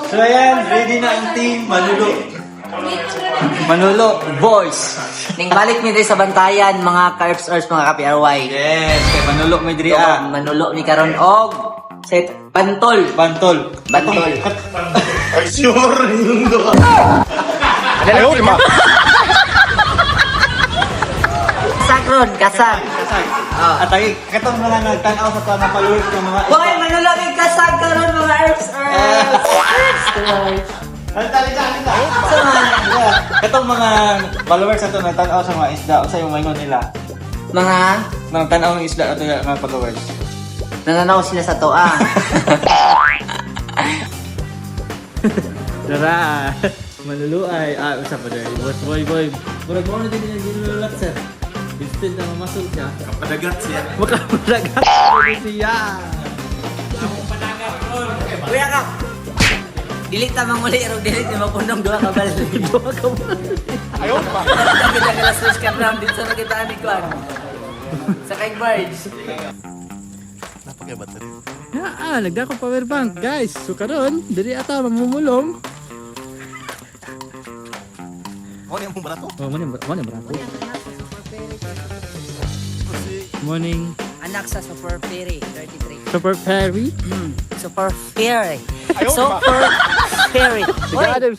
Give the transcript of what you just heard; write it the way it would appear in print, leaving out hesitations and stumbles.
So ayan, ready na ang team Manulo. Manulo, boys. Ning balik mi diri sa bantayan mga Carbs Earth mga ka-PRY. Yes, kay Manulo may diri ah. Manulo ni karon og set Bantol. Bantol. Bantol. Sure yung doon. Ayaw, lima. Sakron, kasag. At ay, katong mga nagtanaw sa mga followers ng mga Boy, Manulo ni kasag karon mga Carbs Earth. Katong mga followers ato nagtanaw sa mga isda, usa yung maingon nila. Mga Nagtanaw ng isda ato nga followers. nananaw sila sa toa. Tara. Manulo ay usap pa dai. Boy. Murag mo na din yung ginulat sir. Instead na mamasol siya. Padagat siya. Makapadagat siya. Kuya ka. Dili ta manguli ro dili ni mapunong duha ka bal. Ayaw, lima. Kita kala search ka round dito sa kita ni Kwan. Sa kay Barge. Napakay battery. Nagdako power bank guys. So karon diri ata mamumulong. Ano yung mong barato? Oh, morning bro. Morning Anak sa Super Ferry 33. Super Perry. Super Ferry. Ayaw, Super Ferry. Sigado